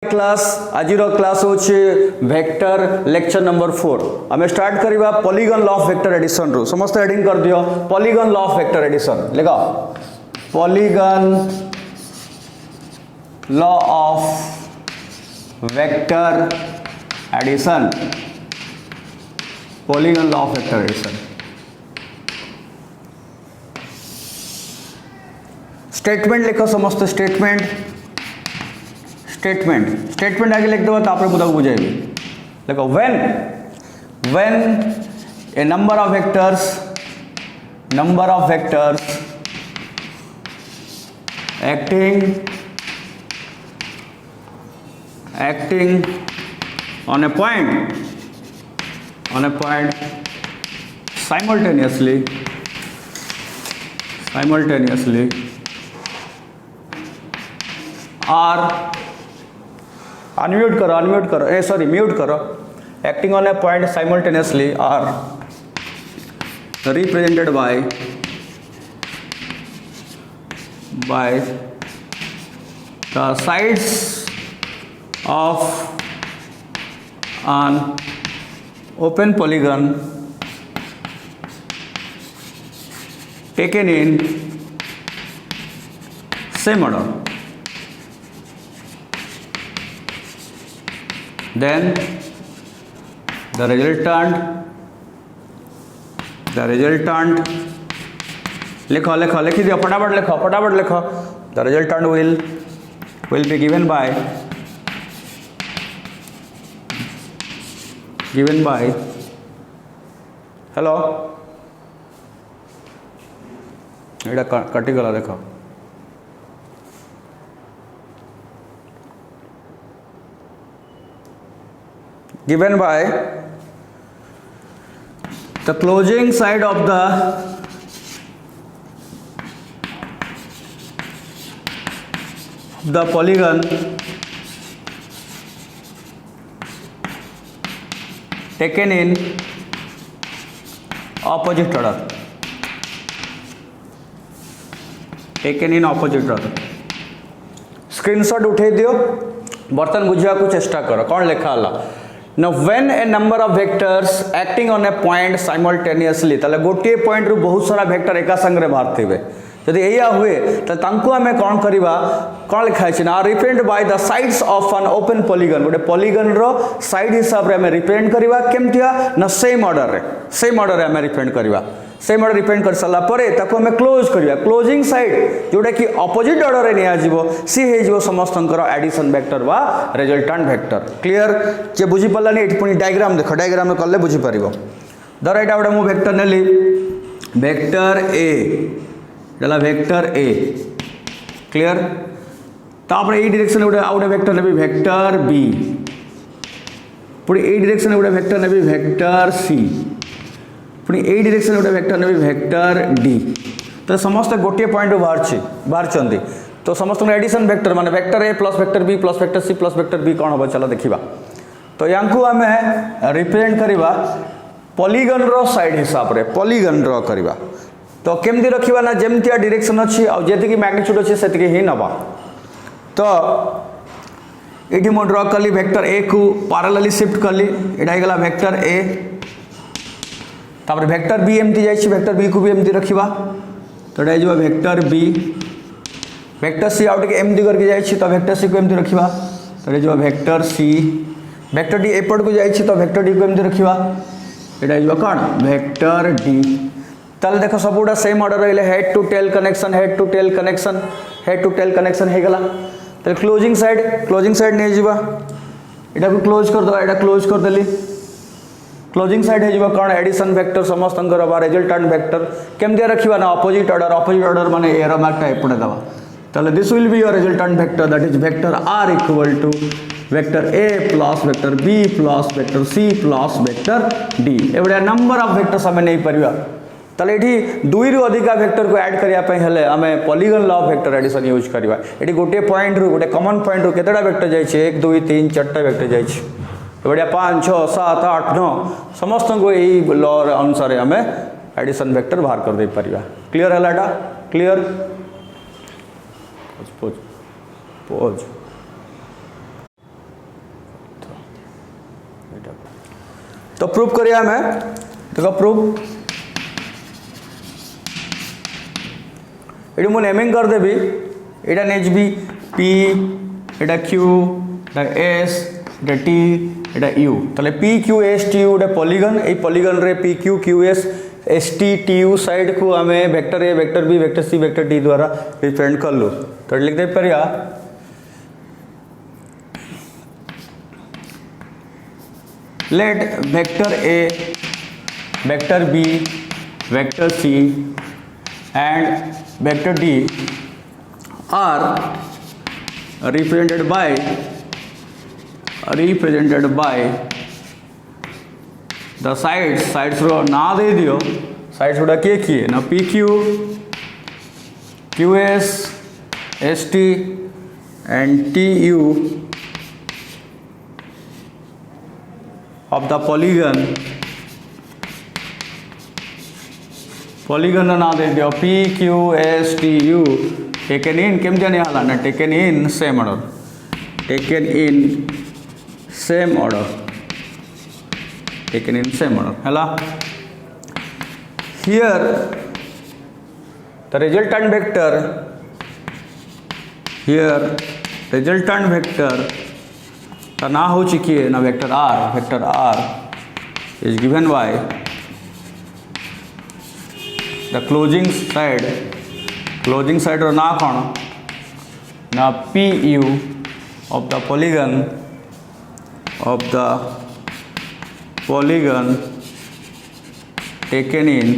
Class आज class होचे vector lecture number 4 आम स्टार्ट करवा polygon law of vector addition रु समस्त हेडिंग कर दियो polygon law of vector addition लिखो polygon law of vector addition polygon law of vector addition statement लिखो समस्त स्टेटमेंट आगे लिख दो तो आप मुझे बुझेगी देखो when a number of vectors acting on a point simultaneously are mute करो acting on a point simultaneously are represented by the sides of an open polygon taken in same order. Then the resultant लिख दियो फटाफट लिखो the resultant will be given by hello एटा कटि गला देखो given by the closing side of the polygon taken in opposite order screenshot उठे दियो बर्तन बुझा को चेष्टा करो कौन लिखा हला Now when a number of vectors acting on a point simultaneously ताले गोटे पॉइंट रु बहुत सारा वेक्टर एका संगे बाहर थिबे यदि एया हुए त तांको हमें कोन करबा कोन लिखा छै ना represent by the sides of an open polygon गोटे पॉलीगन रो साइड हिसाब रे हमें रिप्रेजेंट करबा केमतिया ना सेम ऑर्डर रे हमें रिप्रेजेंट करबा सेम ऑर्डर रिप्रेजेंट कर सला परे ताको हमें क्लोज करबा क्लोजिंग साइड जोटा कि ऑपोजिट ऑर्डर रे निया जीवो सी हे जीवो समस्तंकर एडिशन वेक्टर वा रिजल्टेंट वेक्टर क्लियर जे बुझी पल्लानी एठी पुनी डायग्राम देखो डायग्राम में करले बुझी परिबो धर एटा गोटे मु वेक्टर नेली वेक्टर ए क्लियर तापर ए डायरेक्शन गोटे आउटे वेक्टर नेबी वेक्टर बी पुनी ए डायरेक्शन गोटे वेक्टर नेबी वेक्टर सी पुनी ए डायरेक्शन गोटे वेक्टर नेबी वेक्टर डी तो समस्त गोटे पॉइंट बाहर तो समस्त एडिशन वेक्टर माने vector A plus vector B plus vector C plus vector B कौन हम चलो देखा तो यांकु आम रिप्रेजेंट करवा पॉलीगन रो साइड हिसाब रे पॉलीगन ड्रॉ करवा तो केमती रखा ना जमती डायरेक्शन अच्छी आती मैग्नीट्यूड अच्छी से ही नवा तो ये मुझे ड्रॉ कली वेक्टर ए को पैरेलली शिफ्ट कली यहाँ गला वेक्टर ए तापर वेक्टर बी एमती जाइए वेक्टर बी को भी एमती रखा तो ये वेक्टर बी वेक्टर सी आउट के एमती करके जाइए तो वेक्टर सी को एमती रखा तो ये वेक्टर सी वेक्टर डी एपट को जाइए तो वेक्टर डी को एमती रखा यहाँ कौन वेक्टर डी ताल देख सब गुड़ा सेम ऑर्डर रही हेड टू टेल कनेक्शन हो गला तो क्लोजिंग साइड नहीं जावा यहाँ को क्लोज कर दो यहाँ क्लोज कर देली क्लोजिंग साइड हो कौन एडिशन वेक्टर समस्त रिजल्टेंट वेक्टर केमती रखा ना ऑपोजिट ऑर्डर माने एरो मार्कटा एपटे दवा ताले this will be your resultant vector that is vector R equal to vector A plus vector B plus vector C plus vector D एवढे नंबर ऑफ वेक्टर्स हमें नहीं परिवा ताले एठी दुई रु अधिका वेक्टर को ऐड करिया पई हले हमें polygon law of vector addition use करबा एठी गोटे पॉइंट रु गोटे कॉमन पॉइंट रु केतेडा वेक्टर जाय छे 1 2 3 4टा वेक्टर जाय छे बढ़िया 5 6 7 8 9 समस्त को यही लॉ अनुसार हमें एडिशन वेक्टर बाहर कर दे परिवा क्लियर हलाटा क्लियर पोज तो प्रूफ करिए हमें देखो प्रूफ ये मुझे नेमिंग करदेवि यहाँ नेचबी पी यहाँ क्यू यहाँ एस यहाँ टी यहाँ यू ताले P Q S T U गोटे पॉलीगन ये पॉलीगन रे P Q Q S S T T U side को आम vector A vector B vector C vector D द्वारा रिप्रेजेंट कलु तो लिख दे पारिया let vector A vector B vector C and vector D are represented by the sides रो ना दे दियो sides गुड़ा किए ना PQ QS ST and TU of the polygon ना दे दियो P Q S T U taken in केम जाने हाला ना taken in same order हला here the resultant vector का ना हो चुकी है ना vector R is given by the closing side or na कौन ना PU of the polygon taken in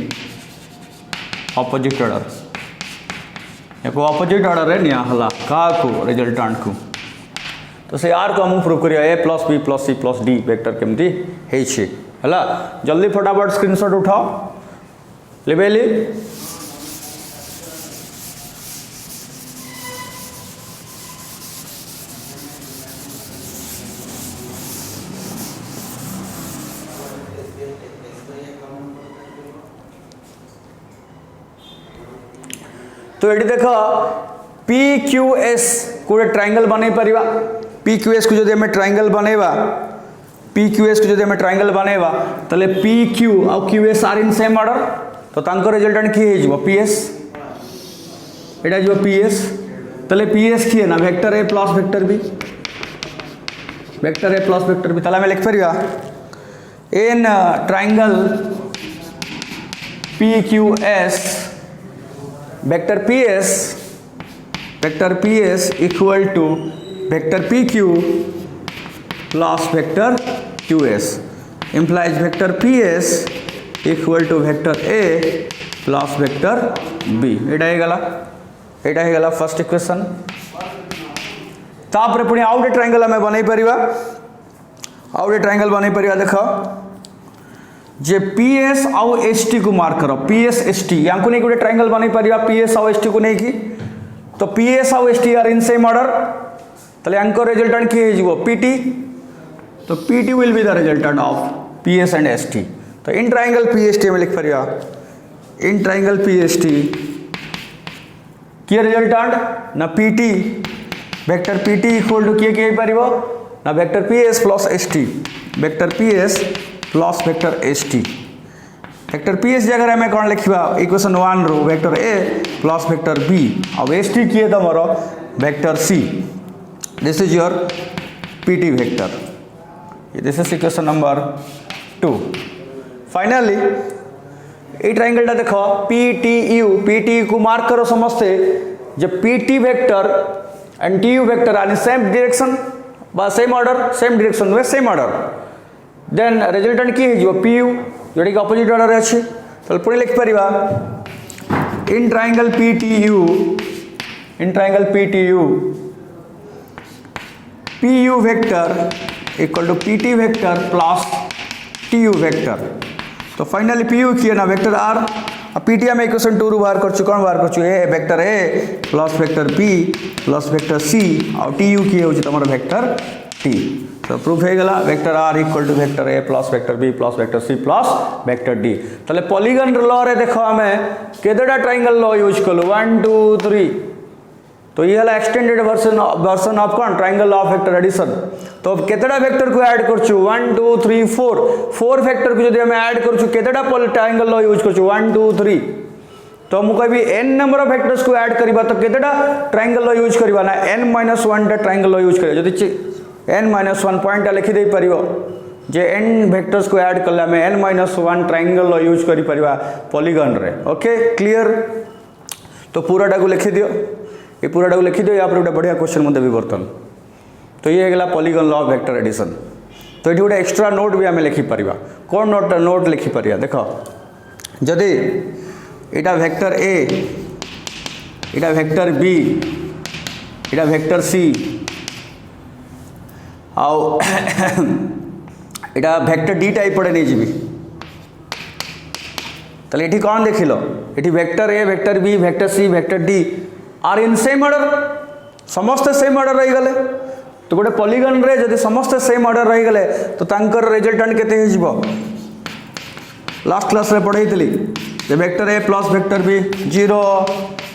opposite order एक opposite order है निया हला का को resultant को तो से R को हम प्रूव करिया A plus B plus C plus D vector केमती है छे हला जल्दी फटाफट स्क्रीनशॉट उठाओ लिबेली तो ये देख PQS को ट्रायंगल बनै परिबा PQS को जदि हमें ट्रायंगल बनेबा तले PQ और QS are in same order तो तांको रिजल्टेंट की हे जिवो PS एटा जिवो PS तले PS की है ना vector A plus vector B तले हमें लिख परिबा इन triangle PQS vector PS equal to vector PQ plus vector QS implies vector PS equal to vector A plus vector B एटा हे गला फर्स्ट इक्वेशन तापर पुणी आउ गोटे ट्रायंगल हमें बनै परिबा देख जे PS आउ ST को मार्क करो PS ST यांको नहीं गोटे ट्रायंगल बनै परिबा PS आउ ST को नहीं की तो PS आउ ST are in same order तले यांको रिजल्टेंट की हे जिवो PT तो PT will be the resultant of PS and ST तो इन ट्रायंगल PST में लिख परिया इन ट्रायंगल PST किए रिजल्टेंट ना PT vector PT equal to किए परिबो ना vector PS plus ST vector PS plus vector ST vector PS जगह हमें कौन लिखा इक्वेशन 1 रो vector A plus vector B और ST किए तुम vector C this is your PT vector this is equation number 2 finally ये ट्रायंगल देख PT को मार्क करो समझते जब PT vector and TU vector are in same direction बा सेम ऑर्डर सेम डायरेक्शन में सेम ऑर्डर देन रिजल्टेंट की है जो PU जोड़ी के ऑपोजिट ऑर्डर अच्छे तो पुणी लिख परिबा इन triangle PTU PU vector equal to PT vector plus TU vector तो फाइनली PU किए ना वेक्टर R PT में इक्वेशन 2 रू बाहर कर कौन बाहर कर vector A plus vector B plus vector C और TU किए हो तुम्हारा वेक्टर T तो प्रूफ हो गला vector R equal to vector A plus vector B plus vector C plus vector D तले पॉलीगन लॉ रे देखो हमें केतेटा ट्रायंगल लॉ यूज कलु 1 2 3 तो ये है एक्सटेंडेड वर्सन ऑफ कौन triangle law of vector addition. तो अब केतेटा वेक्टर को ऐड करछु 1 2 3 4 4 वेक्टर को जदि हमें ऐड करछु केतेटा ट्रायंगल लॉ यूज करछु 1 2 3 तो मु कहबी n नंबर ऑफ वेक्टर्स को ऐड करबा तो केतेटा ट्रायंगल लॉ यूज करबा ना n - 1 टा ट्रायंगल लॉ यूज करबा जदि n - 1 पॉइंट लिखि दे परिबो जे n वेक्टर्स को ऐड करले हमें n - 1 ट्रायंगल लॉ यूज करि परिबा पॉलीगन रे। Okay clear. तो पूराटा को लिखि दियो ये पूराटा को लिखि दियो या पर गोटे बढ़िया क्वेश्चन मु देबी बर्तन। तो ये गला polygon law of vector addition. तो ये गोटे एक्स्ट्रा नोट भी आम लिखि परिबा कोन नोट लिखि परिबा देखो जदि एटा वेक्टर ए एटा वेक्टर बी एटा वेक्टर सी आउ एटा वेक्टर डी टाइप पड़े नहीं जीवी ताले एठी कौन देखिलो एठी vector A vector B vector C vector D are in same order समस्त सेम ऑर्डर रही गले। तो गोटे पॉलीगन रे जदि समस्त सेम ऑर्डर रही गले तो तांकर रिजल्टेंट केते हे जीवो लास्ट क्लास रे पढ़ाई जे vector A plus vector B 0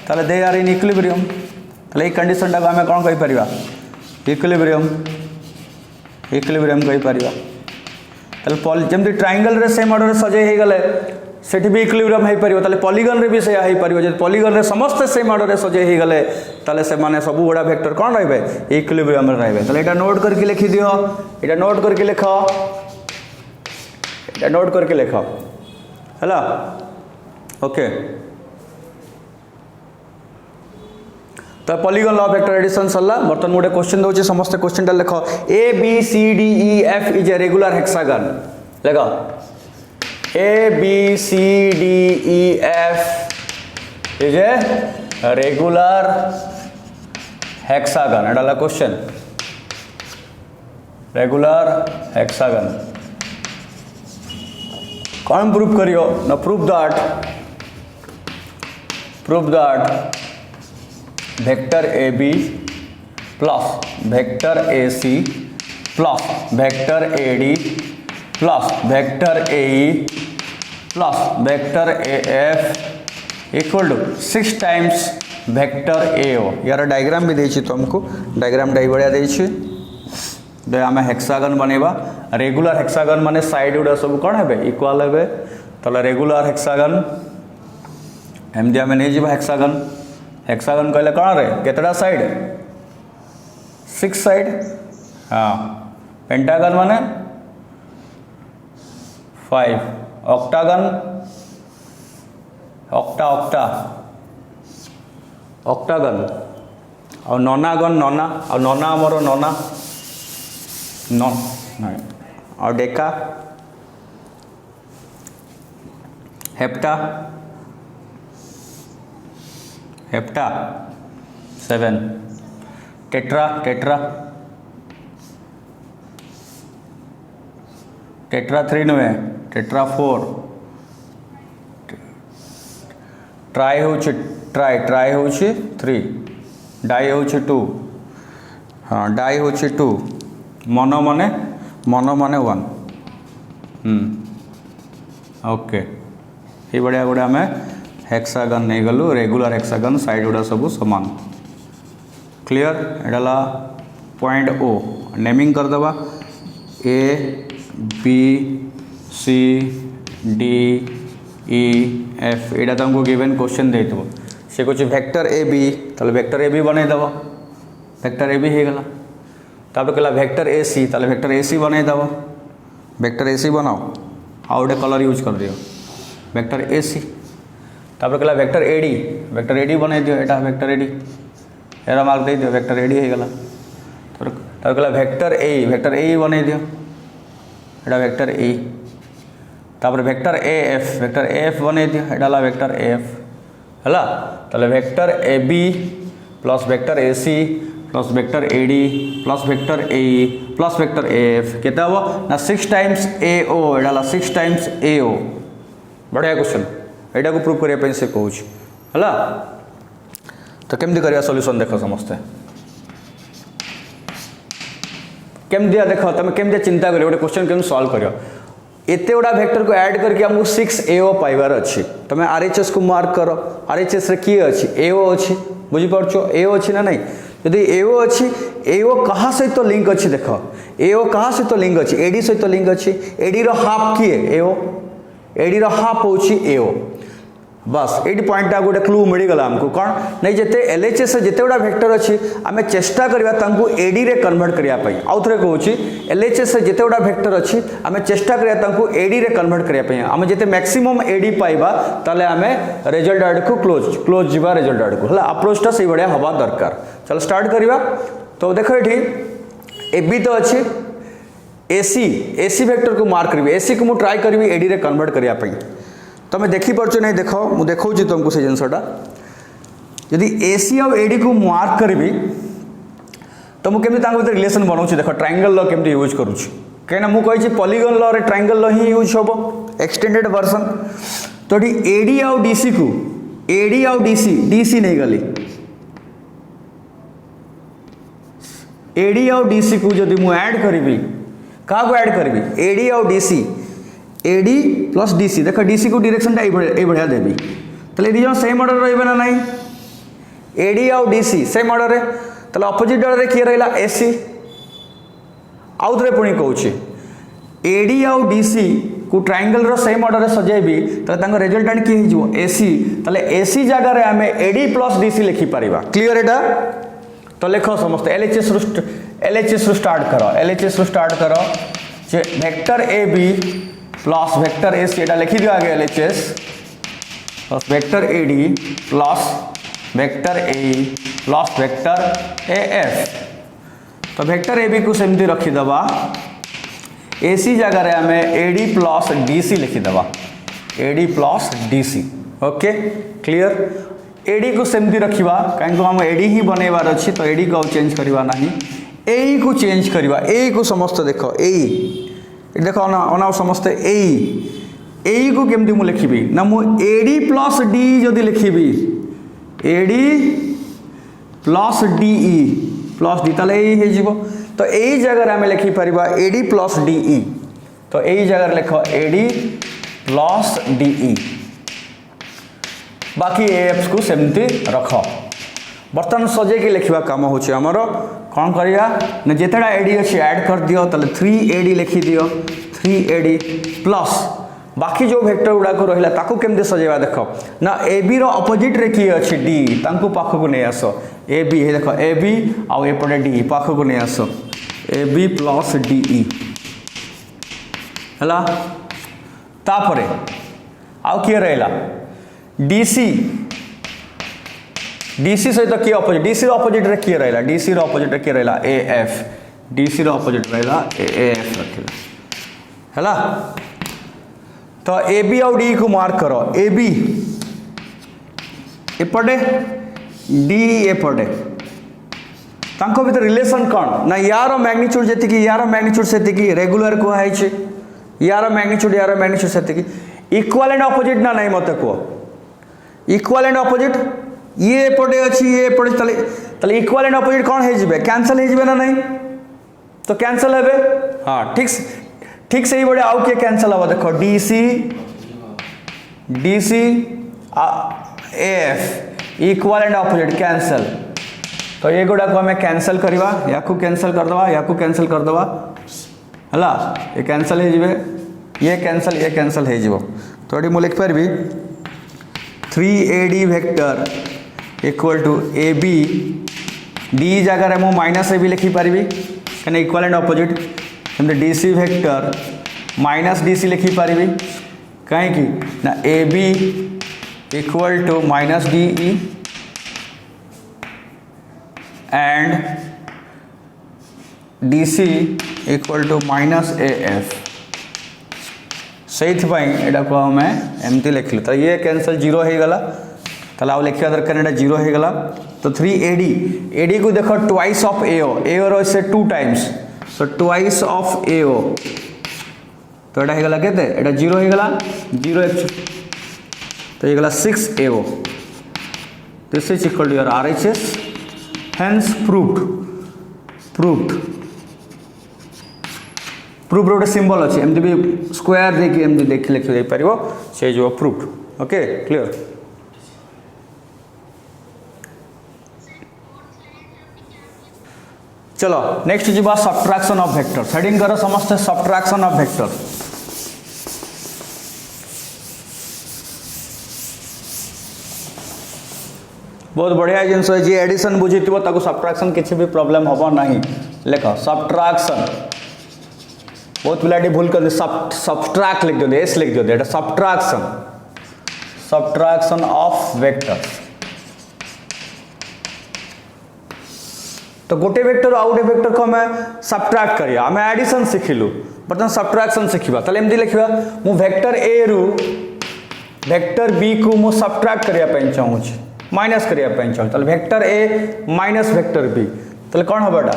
ताले दे आर इन इक्विलिब्रियम ताले ए कंडीशन टा हमें कोन कहि परिबा इक्विलिब्रियम कहि परिबा। ताले जेमति ट्रायंगल रे सेम ऑर्डर सजे हे गले सेठी भी इक्विलिब्रियम हे परिबो ताले पॉलीगन रे भी से हे परिबो जे पॉलीगन रे समस्त सेम ऑर्डर रे सजे हे गले ताले से माने सब गुडा वेक्टर कोन रहबे इक्विलिब्रियम रे रहबे। ताले एटा नोट करके लिखि दियो एटा नोट करके लिखो एटा नोट करके लिखो हैला। ओके तो polygon law of vector addition सरला बर्तन गोटे क्वेश्चन दउची समस्त क्वेश्चन टा लिखो A B C D E F is a regular hexagon देखो A B C D E F is a regular hexagon एडाला क्वेश्चन रेगुलर हेक्सागन कौन प्रूफ करियो ना proof that vector A B plus vector A C plus vector A D plus vector A E plus vector A F equal to 6 times vector A ओ। यार diagram भी देछि तुमको diagram die बढ़िया देछि दे आम हेक्सागन बनेबा रेगुलर हेक्सागन माने side गुडा सब कौन है इक्वाल है ताले रेगुलर हेक्सागन एमदी आम नहीं जीवा हेक्सागन हेक्सागन कहले कौन रे केतटा साइड 6 साइड हाँ पेंटागन माने 5 ऑक्टागन ऑक्टागन और नोनागन नोना और नोना आमर नोना नहीं और डेका हेप्टा 7 टेट्रा टेट्रा 3 नुहे टेट्रा 4 ट्राई होची ट्राई होची 3 डाई होची 2 हाँ डाई होची 2 मोनो माने 1 ओके ये बढ़िया गुड़ा आम हेक्सागन नहीं गलु रेगुलर हेक्सागन साइड गुड़ा सब समान क्लियर एडाला पॉइंट ओ नेमिंग करदबा A B C D E F एटा तुमको गिवन क्वेश्चन दे से कुछ वेक्टर ए बी ताले वेक्टर ए बी बने दब वेक्टर ए बी हो गला तापर कहला वेक्टर ए सी ताले वेक्टर ए सी बने दब वेक्टर ए सी बनाओ आउ गोटे कलर यूज कर दियो वेक्टर ए सी तापर कहला वेक्टर ए डी बने दियो एटा vector A D arrow mark दे दियो वेक्टर ए डी हो गला तापर कहला वेक्टर ए बने दियो एटा वेक्टर ए तापर वेक्टर ए एफ बने दियो एटा ला वेक्टर ए एफ हला ताले vector A B plus vector A C plus vector A D plus vector A plus vector A F केता हो ना 6 टाइम्स ए ओ एटा ला 6 टाइम्स ए ओ बढ़िया क्वेश्चन एटा को प्रूव करिया पे से कहूँ हला तो केमती करिया सॉल्यूशन देखो समस्ते केमती देखो तुम केमती चिंता करियो गोटे क्वेश्चन केम सॉल्व करियो एते गुड़ा वेक्टर को ऐड करके हमको 6 AO पाइबार अच्छी तुम RHS को मार्क कर RHS रे किए अच्छी AO अच्छी बुझी पारछो AO अच्छी ना नहीं यदि AO अच्छी AO कहा सहित तो लिंक अच्छी देख AO कहा सहित तो लिंक अच्छी AD सहित तो लिंक अच्छी AD रो हाफ किए AO AD रो हाफ होची AO बस ये पॉइंट गोटे क्लू मिलगला आमको कौन नहीं जिते LHS जिते गुड़ा वेक्टर अच्छी आम चेष्टा करवा AD रे कन्वर्ट करने आउ थे कहूँ LHS जिते गुड़ा वेक्टर अच्छी आम चेष्टा करवा AD रे कन्वर्ट करने आम जिते मैक्सिमम AD पाइबा ताले आम रिजल्ट आड़ को क्लोज जावा रिजल्ट आड़ को अप्रोचटा से भाया हवा दरकार चलो स्टार्ट करवा तो देख ये AB तो अच्छी AC वेक्टर को मार्क करी AC को मुझे ट्राए करी AD रे कन्वर्ट करने तुम देखिपार नहीं देख मुझे देखा तुमको से जिनसटा यदि AC और AD को मार्क करी तो मुझे केमी रिलेशन बनाऊँ देख ट्रायंगल लॉ केमती यूज करुँच कहीं मुझे पॉलीगन लॉ रे ट्रायंगल लॉ ही यूज हम एक्सटेंडेड वर्जन तो ये AD आउ DC को AD आउ DC नहीं गली AD आउ DC को जब मुझे ऐड करी क्या ऐड करी AD आउ DC AD प्लस DC देख DC को डायरेक्शन ये देवी तो ये सेम ऑर्डर रे ना नहीं AD आउ DC सेम ऑर्डर रे तो अपोजिट ऑर्डर रे किए रहा AC आउ थे पुणी कहूँ AD आउ DC को ट्रायंगल रो सेम ऑर्डर रे सजेबी तो रिजल्टेंट किए हो AC ताले AC जगह रे आमे AD प्लस DC लिखि परिबा क्लियर एटा तो लिखो समस्त LHS रू स्टार्ट करो जे vector AB plus vector AC एटा लिखि दिया आगे LHS plus vector AD plus vector AE plus vector AF तो वेक्टर AB को सेमती रखीदबा AC जगह रे आमे AD प्लस DC लिखीदबा AD plus DC okay clear AD को सेमती रखिबा कहीं हम AD ही बनैबार अच्छी तो AD को चेंज करवा नहीं AE को चेंज करवा AE को समस्त देख AE देख अना समस्ते AE को केमती मु लिखी ना मु AD प्लस D जदि लिखी AD plus DE plus D ताले AE हो तो यही जगह आम लिखिपर AD प्लस DE तो यही जगह लिख AD प्लस DE बाकी AF को सेमती रख बर्तमान सजेक लिखा कम होमर कौन करिया ना जितेटा AD अच्छी ऐड कर दियो ताले 3AD लिखि दियो 3AD प्लस बाकी जो वेक्टर गुड़ाक रहा ताकू केमती सजेवा देख ना AB रो अपोजिट रे किए अच्छी D तांकू पाखक नहीं आस AB देख AB आउ एपटे D पाखक नहीं आस AB प्लस DE है तापरे आउ किए रहा DC सहित किए अपोजिट DC रो अपोजिट रे किए रहा DC रो अपोजिट रे किए रहा AF DC रो अपोजिट रहा AF रखिला है तो AB और D को मार्क करो AB एपटे D एपटे तांको भीतर रिलेशन कौन ना यार मैग्नीट्यूड जी यार मैग्नीट्यूड से रेगुलर कहुई यार मैग्नीट्यूड से इक्वल एंड अपोजिट ना नहीं मत कह इक्वल एंड अपोजिट ये एपटे अच्छी ये एपटे ताले इक्वल एंड अपोजिट कौन हो कैंसल हो ना नहीं तो कैंसल हे हाँ ठीक से ही बड़े आउ किए कैंसल हम देख DC AF equal and opposite cancel तो ये गुड़ा को हमें कैंसल करवा या कैंसल करदे या कैंसल करदे है ये कैंसल हो ये कैंसल हो तो ये मुझे लिखिपारि 3AD vector equal to AB D जगह मुझे माइनस AB लिखिपारि कहीं equal and opposite DC vector minus DC लिखिपारि कहीं ना AB equal to minus DE and DC equal to minus AF से को आम एमती लिखल तो ये कैंसल 0 हो गला ताला आउ लिखा दरकार एटा 0 हो गला तो 3AD को देख ट्वाइस ऑफ AO रो से 2 times so twice of AO तो एटा हो गला केते एटा 0 हो गला 0 तो ये गला 6 AO this is equal to your RHS hence proved proof रोटे सिंबल अच्छे एमती भी स्क्वायर देखिए एमती देख लिखि पार से जो प्रूफ ओके क्लियर। चलो नेक्स्ट जी सब्ट्रैक्शन ऑफ वेक्टर हेडिंग कर समस्त सब्ट्रैक्शन ऑफ वेक्टर। बहुत बढ़िया जिनस जी एडिशन बुझी सब्ट्रैक्शन किसी भी प्रॉब्लम हम ना लेख सब्ट्रैक्शन बहुत पिलाटी भूल कर सब्ट्रैक्ट लिख दियो एस लिख दियो सब्ट्रैक्शन सब्ट्रैक्शन ऑफ वेक्टर। तो गोटे वेक्टर आउ गोटे वेक्टर को हमें सब्ट्रैक्ट करिया हमें एडिशन शिखिलु बर्तमान सब्ट्रैक्शन शिखा ताले एमती लिखा मु वेक्टर ए रु वेक्टर बी को मु सब्ट्रैक्ट करिया चाहूँ माइनस करिया चाहूँ ताले vector A minus vector B ताले कौन हम एटा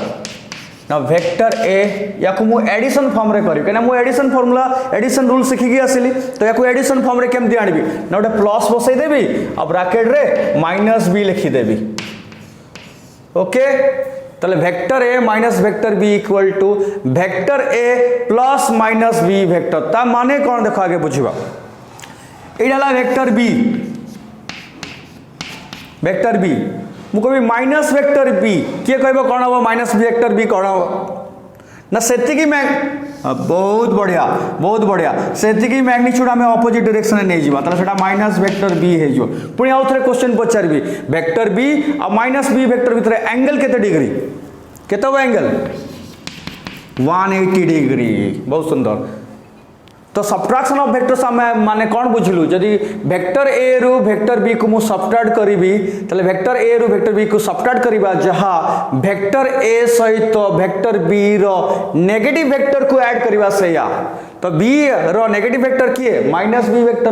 ना वेक्टर ए या को मु एडिशन फॉर्म रे करी कना मु एडिशन फार्मूला एडिशन रूल शिखिकी आसिली तो या को एडिशन फॉर्म रे केमती आनिबी ना गोटे प्लस बसई देबी अब ब्रैकेट रे माइनस बी लिखि देबी ओके। ताले vector A minus vector B equal to vector A plus minus B vector ता माने कौन देखो आगे बुझिबा एडाला वेक्टर बी मु कहबी माइनस वेक्टर बी किए कहबो कौन हम माइनस बी वेक्टर बी कौन हम ना सेतिकी बहुत बढ़िया सेतिकी मैग्नीट्यूड आम अपोजिट डायरेक्शन में नहीं जीवा ताले सेटा माइनस वेक्टर बी हे जो पुणी आउ थे क्वेश्चन पचारि वेक्टर बी आ माइनस बी वेक्टर भितर एंगल केते डिग्री केते एंगल 180 डिग्री बहुत सुंदर। तो सब्ट्रैक्शन ऑफ वेक्टर्स माने कौन बुझिलु जदि वेक्टर ए रु वेक्टर बी को मु सब्ट्रैक्ट करिबी ताले वेक्टर ए रु वेक्टर बी को सब्ट्रैक्ट करिबा जहा वेक्टर ए सहित वेक्टर बी रो नेगेटिव वेक्टर को ऐड करिबा सेया तो बी रो नेगेटिव वेक्टर किए माइनस बी वेक्टर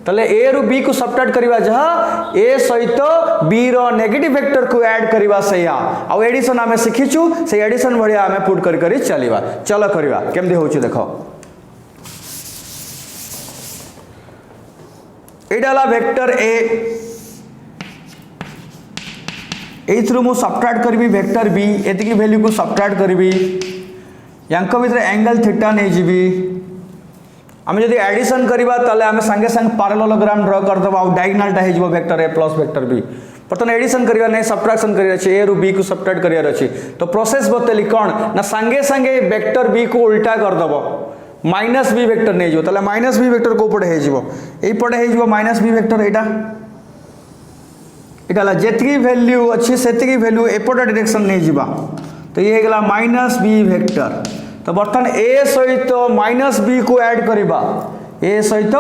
ताले ए रु बी को सब्ट्रैक्ट करिबा जहा ए सहित बी रो नेगेटिव वेक्टर को ऐड करिबा सेया आ एडिशन हमें सिखिचु से एडिशन बढ़िया हमें पुट करी चलिबा चलो करिबा केमदी होची देखो एडाला वेक्टर ए एथरु मु सब्ट्रैक्ट करबी वेक्टर बी एतिकी वैल्यू को सब्ट्रैक्ट करबी यांक भीतर एंगल थीटा नहीं जीबी आमे जदि एडिशन करबा ताले आमे संगे संग पैरेललोग्राम ड्रा कर दबा डायगोनल टा हे जीवो vector A plus vector B बर्तमान एडिशन करबा नहीं सब्ट्रैक्शन करिया छै ए रु बी को सब्ट्रैक्ट करिया अछि तो प्रोसेस बतेली कोन ना संगे संगे वेक्टर बी को उल्टा कर दबो माइनस बी वेक्टर नहीं जो ताले माइनस बी वेक्टर को पड़े हेजिवो एई पड़े हेजिवो माइनस बी वेक्टर एटा जेतकी वैल्यू अच्छी सेतकी वैल्यू एपट डायरेक्शन नहीं जीवा तो ये गला माइनस बी वेक्टर। तो बर्तमान ए सहित माइनस बी को ऐड करिबा ए सहित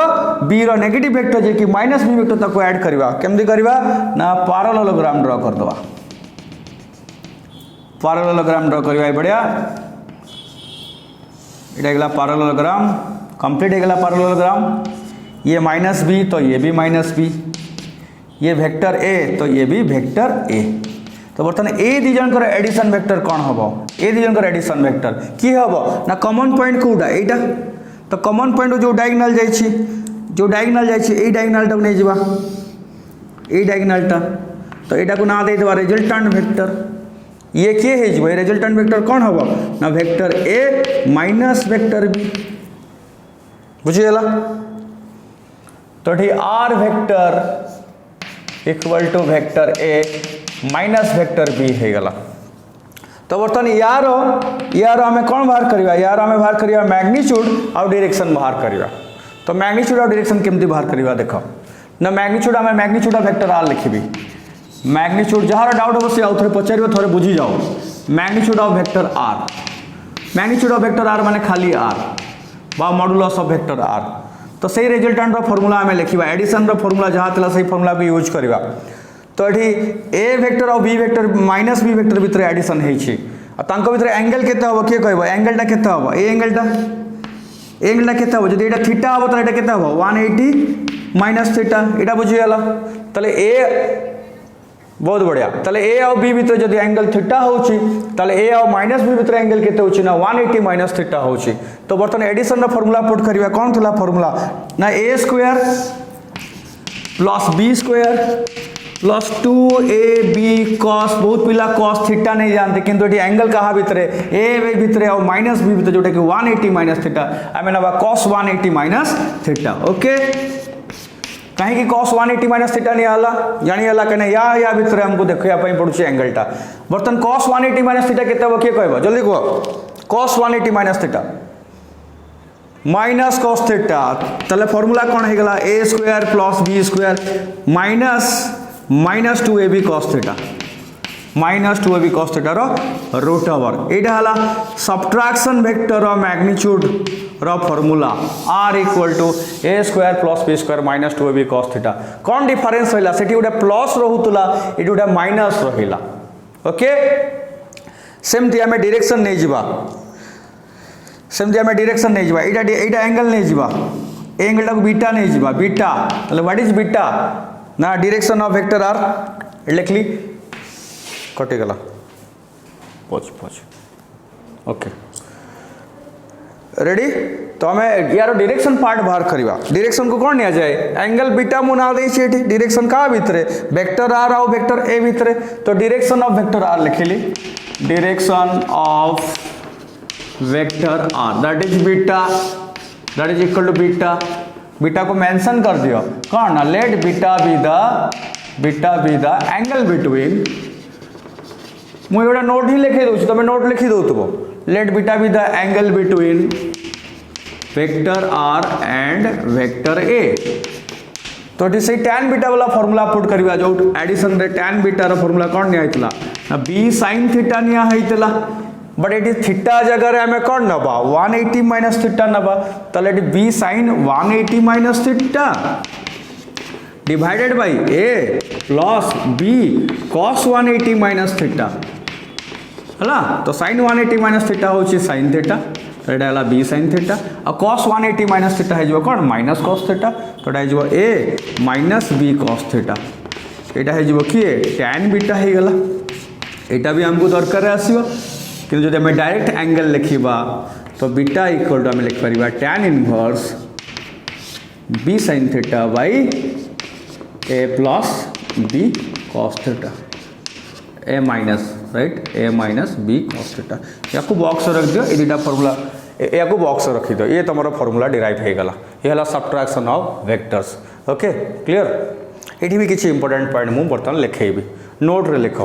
बी रो नेगेटिव वेक्टर जे कि माइनस बी वेक्टर ताको ऐड करिबा केमदी करिबा ना पैरेललोग्राम ड्रा कर दवा पैरेललोग्राम ड्रा करिबा बढ़िया इटा पैरेललोग्राम कंप्लीट होगा पैरेललोग्राम ये माइनस बी तो ये भी माइनस बी ये वेक्टर ए तो ये भी वेक्टर ए तो बर्तमान ए दी जन एडिशन वेक्टर कौन हम ए दी जन एडिशन वेक्टर कि हम ना कॉमन पॉइंट कोटा एटा तो कॉमन पॉइंट जो डायगोनल जाइए डायगोनल टा नहीं जीवा ए डायगोनल टा तो एटा को ना दे देबा रिजल्टेंट वेक्टर ये किए है जो रिजल्टेंट वेक्टर कौन हम ना vector A minus vector B बुझीगला तो ठीक R vector equal to vector A minus vector B है गला। तो बर्तमान यार हमें कौन बाहर करिया यार हमें बाहर करिया मैग्नीट्यूड और डायरेक्शन बाहर करिया तो मैग्नीट्यूड और डायरेक्शन केमती बाहर करिया देख ना मैग्नीट्यूड हमें मैग्नीट्यूड ऑफ वेक्टर आर लिखिबी मैग्नीट्यूड जहाँ डाउट हम से आउ थे पचार थे बुझी जाओ मैग्नीट्यूड ऑफ वेक्टर आर माने खाली आर बा मॉडुलस ऑफ वेक्टर आर तो सही रिजल्टेंट फॉर्मूला आम लिखा एडिशन फॉर्मूला जहाँ था सही फॉर्मूला को यूज करवा तो ये ए वेक्टर और B vector minus B vector भितर एडिशन होती भितर एंगल केते हम किए कह एंगलटा केते हम ए एंगलटा केते हम जब यहाँ थीटा हम तो यहाँ केते हम 180 माइनस थीटा यहाँ बुझीगला ताले ए बहुत बढ़िया ताले ए और बी भितर जब एंगल थीटा होची ताले ए और माइनस बी भितर एंगल केते होची ना 180 माइनस थीटा होची तो बर्तमान एडिशन फॉर्मूला पुट करिवा कौन थला फॉर्मूला ना A square plus B square plus 2ab cos बहुत पिला cos थीटा नहीं जानते किंतु ये एंगल कहाँ भितर ए भितर और माइनस बी भितर जोटा कि 180 माइनस थीटा आम ना cos 180 माइनस थीटा ओके कहीं cos 180 माइनस थीटा नहीं आला जानी आला कने या भितर हमको देखिया पई पड़ुची एंगलटा बर्तन cos 180 माइनस थीटा केते हो किए कहबो जल्दी कह cos 180 minus theta minus cos theta तले फार्मूला कौन है गला a square plus b square minus 2ab cos theta minus 2ab cos theta रो रूट ओवर एटा हला सब्ट्रैक्शन वेक्टर रो मैग्नीट्यूड रो formula r equal to a square plus b square minus 2ab cos theta कौन difference होइला सेठी उडा plus रहुतला एटी उडा माइनस रहिला ओके सेमती हमें डायरेक्शन नहीं जीवा सेमती आम डायरेक्शन नहीं जावा एटा एंगल नहीं जावा एंगल टाक बीटा नहीं जावा बीटा मतलब व्हाट इज बीटा ना डायरेक्शन ऑफ वेक्टर आर लिखली कटिगला पच ओके रेडी तो आम यार डायरेक्शन पार्ट बाहर करवा डायरेक्शन को कौन नि जाए एंगल बीटा मुना दे डायरेक्शन क्या भितर वेक्टर आर आउ वेक्टर ए भितर तो डायरेक्शन ऑफ वेक्टर आर लिखली direction of vector R that is equal to beta को मेंशन कर दियो कौन ना let beta be the angle between मुझे गोटे नोट ही लिखी दूँ तुम नोट लिखी दो let beta be the angle between vector R and vector A तो से tan बीटा वाला फॉर्मूला पुट करवा जो एडिशन रे tan बीटा रो फॉर्मूला कौन निया बी sin थीटा निया होइतला बट ये थीटा जगह आम कौन नवा 180 माइनस थीटा नवा तले B sine 180 minus theta divided by A plus B cos 180 minus theta है तो साइन 180 माइनस थीटा होची साइन थीटा तो ये बी साइन थीटा और cos 180 माइनस थीटा है कौन माइनस cos थीटा तो ये A minus B cos theta यहाँ है किए tan बीटा हो गला यहाँ भी हमको दरकार आसो कि जो आम डायरेक्ट एंगल लिखा तो बीटा इक्वल टू आम लिखिपर tan inverse B sine theta by A plus B cos theta A minus right A minus B cos theta या बॉक्स रख दियो ये दुटा फॉर्मूला या बॉक्स रखी दो ये तुम फॉर्मूला डिराइव हो गला ये है subtraction of vectors okay clear ये भी किसी इंपोर्टेंट पॉइंट मुझे बर्तमान लिखेबी नोट रे लिख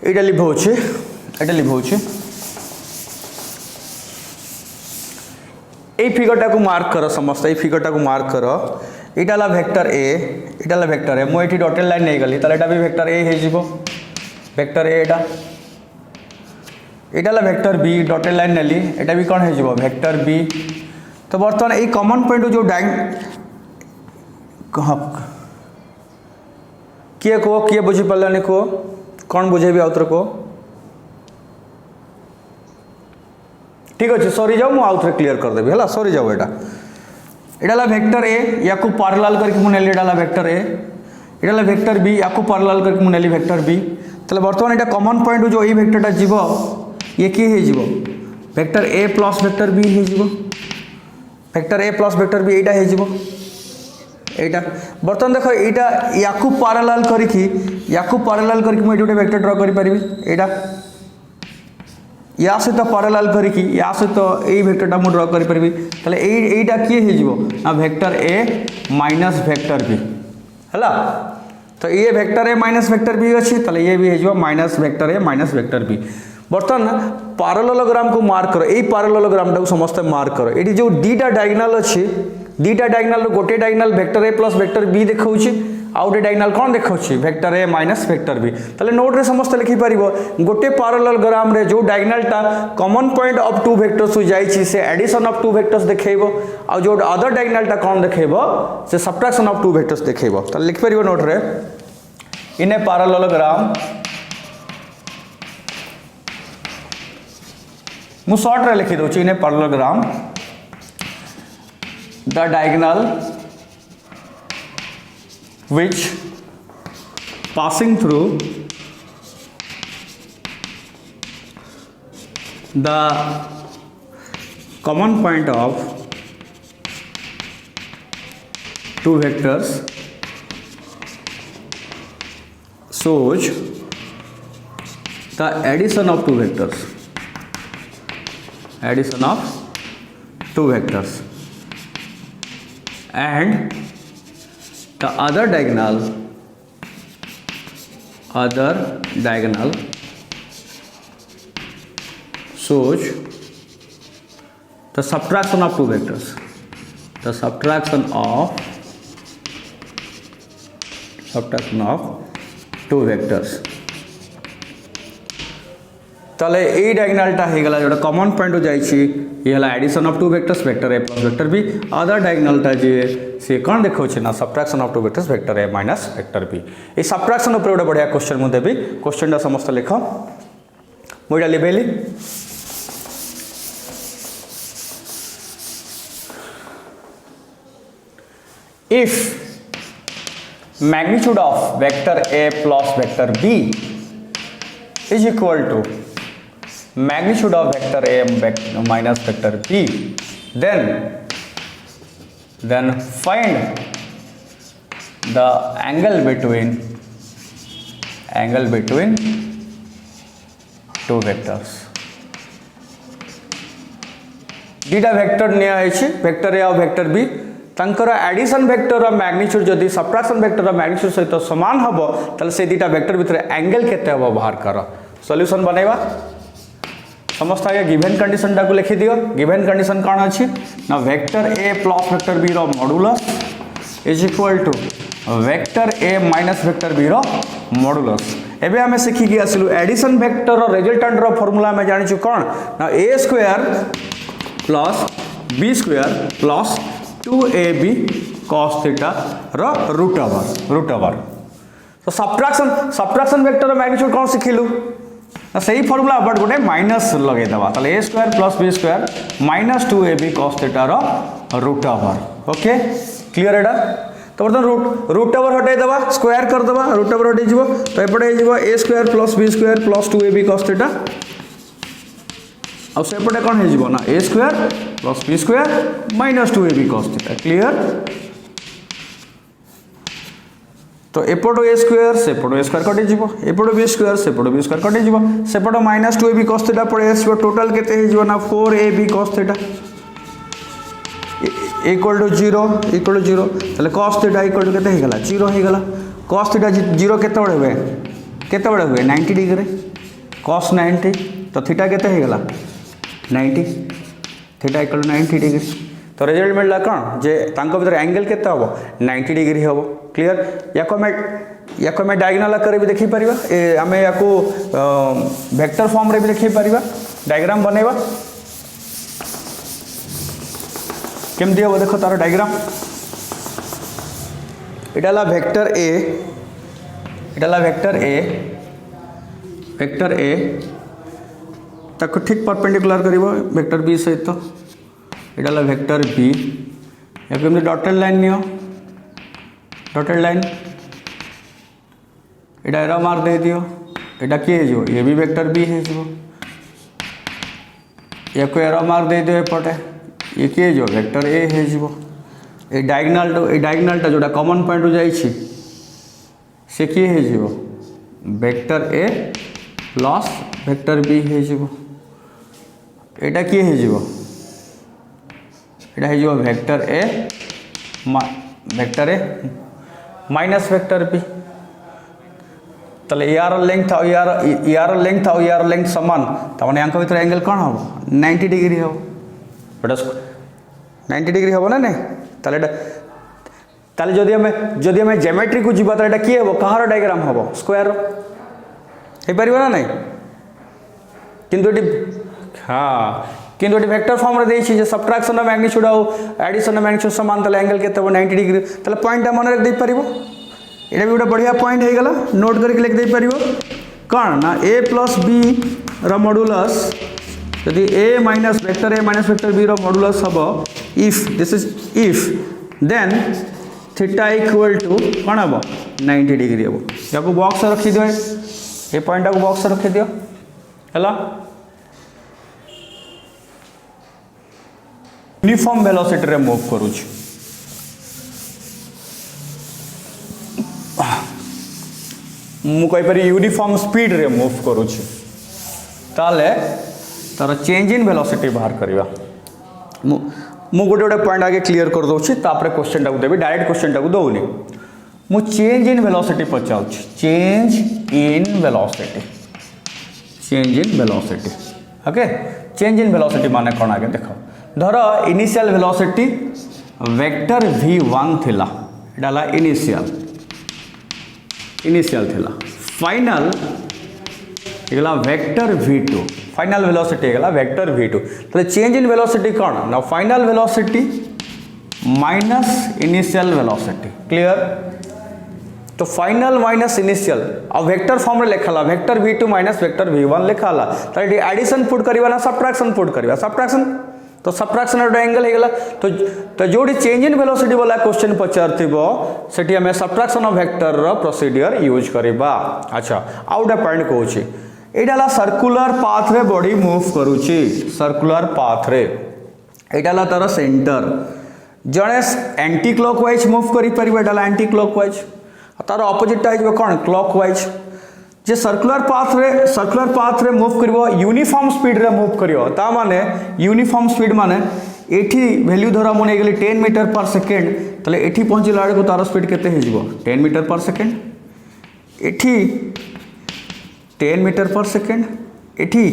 एटा लिखाऊे ये फिगरटा को मार्क कर समस्त ये फिगरटा को मार्क कर यहाँ वेक्टर ए मुझे डॉटेड लाइन नहीं गली तो भी वेक्टर ए हो वेक्टर ए यहाँ वेक्टर बी डॉटेड लाइन नेली यहाँ भी कौन हो वेक्टर बी तो बर्तमान ये कॉमन पॉइंट जो किए बुझी पारानी कह कौन बुझेबी आउथरे को ठीक अच्छे सरी जाओ मुझे आउथरे क्लियर करदेवी है सरी जाओ यहाँ वेक्टर ए या पैरेलल करके मुझे वेक्टर ए यहाँ वेक्टर बी या पैरेलल करके मुझे वेक्टर बी तो बर्तमान यहाँ कॉमन पॉइंट जो ये वेक्टरटा जीव ये किए हो vector A plus vector B हो vector A plus vector B यहाँ हो एटा बर्तमान देख या पैरेलल करके मुझे गोटे वेक्टर ड्र कर पारि या सहित पैरेलल करके या सहित यही वेक्टरटा मुझे ड्र कर पारि यहाँ किए हो ना vector A minus vector B है तो ये vector A minus vector B अच्छी ये भी हो minus vector A minus vector B बर्तमान पैरेललोग्राम को मार्क करो यही पैरेललोग्राम को समस्त मार्क करो ये जो दीटा डायगोनाल अच्छी दीटा डायगोनाल गोटे diagonal vector A plus vector B देखाऊँ आउ गोटे डायगोनाल कौन देखाऊँ vector A minus vector B ताले नोट रे समस्त लिखिपर गोटे पैरेललोग्राम रे जो डायगोनालटा common point of two vectors को जाइए से एडिशन ऑफ टू वेक्टर्स देखेब आउ जो अदर डायगोनालटा कौन देखेब से सब्ट्रैक्शन ऑफ टू वेक्टर्स देखेब ताले लिखिपर नोट रे इन ए पैरेललोग्राम मु शॉर्ट रे लिखि दूची in a parallelogram the diagonal which passing through the common point of two vectors shows the addition of two vectors, addition of two vectors, and the other diagonal shows the subtraction of two vectors, the subtraction of two vectors. ताले ए डायगोनालटा हो गला जोटा common point हो जाइछि ये हला addition of two vectors vector A plus vector B. Other डायगोनालटा जे से कोन देखौछि ना subtraction of two vectors vector A minus vector B. ए सब्ट्रैक्शन ऊपर गोटे बढ़िया क्वेश्चन मु देबी. क्वेश्चनटा समस्त लिख मुइडा लिबेली. If magnitude of vector A plus vector B is equal to magnitude of vector A minus vector B, then find the angle between two vectors. दीटा वेक्टर निया वेक्टर ए और वेक्टर बी तंकर एडिशन वेक्टर मैग्नीट्यूड जदि subtraction vector magnitude सहित समान हम ताले से दीटा वेक्टर भितर एंगल केते हम बाहर कर. सॉल्यूशन बनैबा समस्त आगे गिवन कंडीशन टाको लिखि दियो. गिवन कंडीशन कौन अच्छी ना vector A plus vector B रो modulus is equal to vector A minus vector B रो मॉडुलस. एबे हमें सीखी कि आसिलु एडिशन वेक्टर रो रिजल्टेंट रो फार्मूला में जानि छु कोन ना a square plus b square plus 2ab cos theta रो रूट ओवर. तो सब्ट्रैक्शन वेक्टर रो मैग्नीट्यूड कौन सिखिलु ना सही फार्मूला बट गोटे माइनस लगे दबा ताले a square plus b square minus 2ab cos theta रो रूट ओवर. ओके क्लियर एटा. तो बर्तन रूट ओवर हटाई दबा स्क्वायर कर दबा रूट ओवर हटाई जीवो तो एपटे हे जीवो a square plus b square plus 2ab cos theta और सेपटे कौन है जीवो ना a square plus b square minus 2ab cos theta. Clear. तो एपटो a स्क्वायर सेपटो a स्क्वायर कटि जीवो एपटो b स्क्वायर सेपटो b स्क्वायर कटि जीवो सेपटो माइनस 2ab cos थीटा पड़े आसीबो. टोटल केते हे जीवो ना 4ab cos theta equal to 0 ताले cos थीटा इक्वल टू केते हे गला 0 हे गला. cos थीटा 0 केते बडे हुए 90 डिग्री cos 90 तो थीटा केते हे गला 90 थीटा इक्वल टू 90 डिग्री. तो रिजल्ट मिलला कौन जे तांको भीतर एंगल केते हबो 90 डिग्री हबो. क्लियर. याको मैं डायगोनल आकार भी देखि परिबा आमे याको वेक्टर फॉर्म रे भी देखि परिबा. डायग्राम बनेबा केमदी हबो देखो तार डायग्राम. इडाला वेक्टर ए ताको ठीक परपेंडिकुलर करिवो वेक्टर बी सहित. इडाला वेक्टर बी याको एमदी डॉटेड लाइन नियो डॉटेड लाइन एटा एरो मार्क दे दियो. एटा के जो ये भी वेक्टर बी है जो याको एरो मार्क दे दियो एपटे ये के जो वेक्टर ए है जो ए डायगोनल जोटा कॉमन पॉइंट हो जाई छी से के है जो vector A plus vector B है जो एटा के है जो एटा है जो vector A minus vector B. ताले यार लेंथ और यार लेंथ समान तमाने यांक भीतर एंगल कौन हम 90 डिग्री हम बट 90 डिग्री हम ना नहीं ताले जदि हमें ज्योमेट्री को जीवा ताले किए हम कहार डायग्राम हम स्क्वायर हो पार ना नहीं किंतु हाँ किंतु वेक्टर फॉर्म रे देछि जे सब्ट्रैक्शन मैग्नीट्यूड और एडिशन मैग्नीट्यूड समान ताले एंगल केते 90 डिग्री ताले पॉइंट मन रे दे परिबो. एटा भी गोटे बढ़िया पॉइंट हो गला नोट करके लिख दे परिबो कौन ना a प्लस b रो मॉडुलस यदि a माइनस वेक्टर b रो मॉडुलस हबो if this is if then theta equal to कौन हबो 90 डिग्री हबो. याको बॉक्स रखी दियो ए पॉइंट को बॉक्स रखी दियो हला. यूनिफॉर्म वेलोसिटी रे मूव करूछ मुझे यूनिफॉर्म स्पीड रे मूव करुच्ची ताले तार चेंज इन वेलोसिटी बाहर करवा मु गोटे गोटे पॉइंट आगे क्लियर कर दूसरी क्वेश्चन टाक देवी डायरेक्ट क्वेश्चन टाक दौनी मु change in velocity Pachar change in velocity okay change in velocity माने कौन आगे देख धर इनिशियल वेलोसिटी वेक्टर v1 थिला डाला इनिशियल थिला फाइनल गला वेक्टर v2 फाइनल वेलोसिटी गला वेक्टर v2 तो चेंज इन वेलोसिटी कौन ना final velocity minus initial velocity clear तो फाइनल माइनस इनिशियल अब वेक्टर फॉर्म रे लिखाला vector v2 minus vector v1 लिखाला तो ये एडिशन पुट करवा ना सब्ट्रैक्शन पुट करवा सब्ट्रैक्शन तो सब्ट्रैक्शन एंगल हो गला तो जोड़ी चेंज इन वेलोसिटी वाला क्वेश्चन पचारथिबो सेठी हमें सब्ट्रैक्शन ऑफ वेक्टर रो प्रोसीजर यूज करबा अच्छा आउ गोटे पॉइंट कहूची एडाला सर्कुलर पाथ रे बॉडी मूव करूची सर्कुलर पाथ रे एडाला तार सेंटर जणे एंटी क्लॉकवाइज मूव करि परिबा एडाला एंटी क्लॉकवाइज तार ऑपोजिट हो कौन क्लॉकवाइज जे सर्कुलर पाथ रे मूव करिवो यूनिफॉर्म स्पीड रे मूव करिवो ता माने यूनिफॉर्म स्पीड माने एठी वैल्यू धरा मन गेली 10 मीटर पर सेकेंड तले एठी पहुंचला को तार स्पीड केते हे जिवो 10 मीटर पर सेकेंड एठी 10 मीटर पर सेकेंड एठी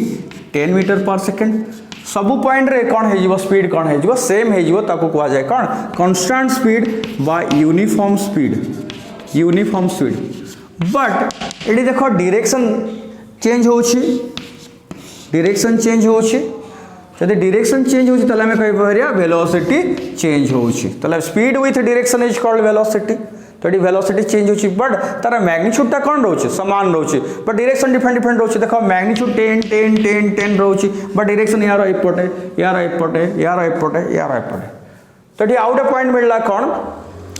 10 मीटर पर सेकेंड सबु पॉइंट रे कौन हे जिवो स्पीड कौन हे जिवो सेम हे जिवो ताको कुआ जाय कौन कांस्टेंट स्पीड बा यूनिफॉर्म स्पीड बट ये देख डायरेक्शन चेंज होची डायरेक्शन चेंज होची जदि डायरेक्शन चेंज होची तले हमें कहि परिया वेलोसिटी चेंज होची तले speed with direction is called velocity तो ये वेलोसिटी चेंज होची बट तार मैग्नीट्यूड टा कोन रहउची समान रहउची बट डायरेक्शन डिफरेंट रहउची देखो मैग्नीट्यूड 10 रहउची बट डायरेक्शन यार एपटे तो ये आउट पॉइंट मिलला कोन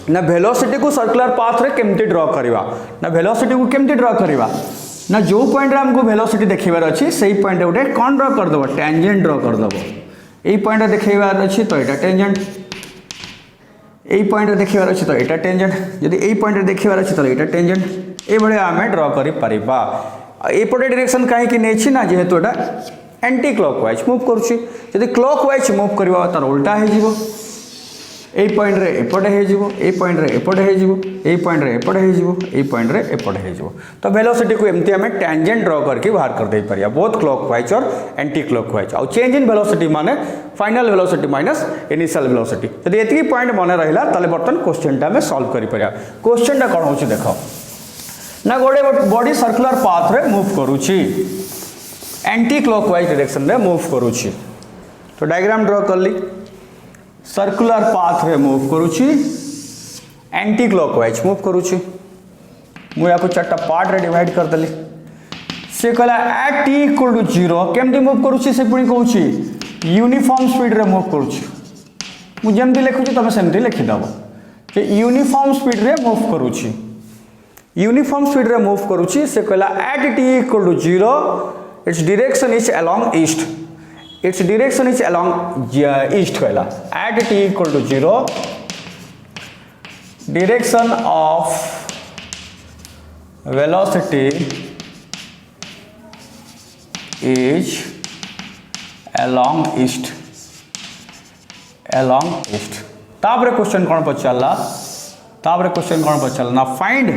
ना वेलोसिटी को सर्कुलर पाथ रे केमती ड्रॉ करवा ना वेलोसिटी को केमती ड्रॉ करवा ना जो पॉइंट रे हमको वेलोसिटी देखिबार अछि सेही पॉइंट रे उठे कोन ड्रॉ कर दबो टेंजेंट ड्रॉ कर दबो एई पॉइंट रे देखिबार अछि तो एटा टेंजेंट एई पॉइंट रे देखिबार अछि तो एटा टेंजेंट यदि एई पॉइंट रे देखिबार अछि तो एटा टेंजेंट ए बळे हमें ड्रॉ करि परिबा एपटे डायरेक्शन काहे कि नै छी ना जेहेतु एटा एंटी क्लॉकवाइज मूव करूची यदि क्लॉकवाइज मूव करबा तार उल्टा हे जिवो ए पॉइंट रे एपटे हे जिवो ए पॉइंट रे एपटे हे जिवो ए पॉइंट रे एपटे हे जिवो ए पॉइंट रे एपटे हे जिवो तो वेलोसिटी को एमती हमें टेंजेंट ड्रॉ करके बाहर कर दे परिया बोथ क्लॉकवाइज और एंटी क्लॉकवाइज और चेंज इन वेलोसिटी माने final velocity minus initial velocity यदि एतकी पॉइंट मन रहिला ताले बर्तन क्वेश्चन टा में सॉल्व करि परिया क्वेश्चन टा कोन होची देखो ना गोटे बॉडी सर्कुलर पाथ रे मूव करूची एंटी क्लॉकवाइज डायरेक्शन रे मूव करूची तो डायग्राम ड्रॉ कर ली सर्कुलर पाथ रे मूव करूची एंटी क्लॉकवाइज मूव करूची मु या को चारटा पार्ट रे डिवाइड कर दली से कहला एट t इक्वल टू 0 केमती मूव करूची से पुनी कहूची यूनिफॉर्म स्पीड रे मूव करूची मु जेमती लिखुची तमे सेमती लिखि दबो कि यूनिफॉर्म स्पीड रे मूव करूची यूनिफॉर्म स्पीड रे मूव करूची से कहला at t equal to 0 its direction is along east its direction is along east कहला at t equal to 0 direction of velocity is along east तापर क्वेश्चन कौन पचारला ना find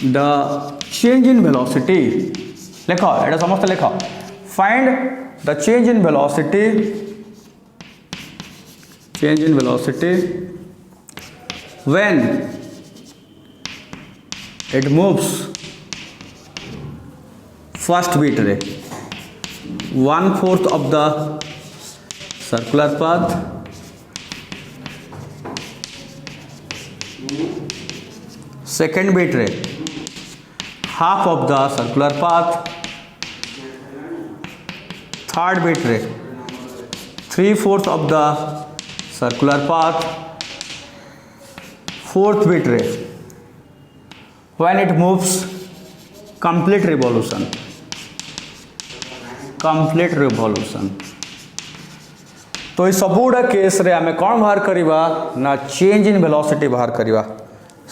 the change in velocity लिखो एटा समस्त लिखो find the change in velocity when it moves first bit रे 1/4 of the circular path second bit रे half of the circular path third bit रे 3/4 of the circular path fourth bit रे when it moves complete revolution तो ये सब गुड़ा case रे आमे कौन बाहर करिबा ना चेंज इन वेलोसिटी बाहर करिबा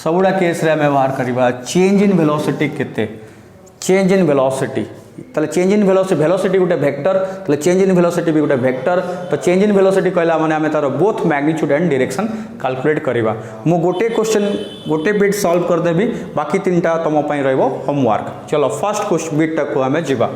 सबुड़ा केस रे हमें बाहर करवा चेंज इन वेलोसिटी केते चेंज इन वेलोसिटी ताले चेंज इन वेलोसिटी गोटे वेक्टर ताले चेंज इन वेलोसिटी भी गोटे वेक्टर तो चेंज इन वेलोसिटी कहला माने हमें तार both magnitude and direction calculate करवा मु गोटे क्वेश्चन गोटे बिट सॉल्व कर देबी बाकी तीनटा तुम पई रहबो होमवर्क चलो फर्स्ट क्वेश्चन बिट तक हमें जीवा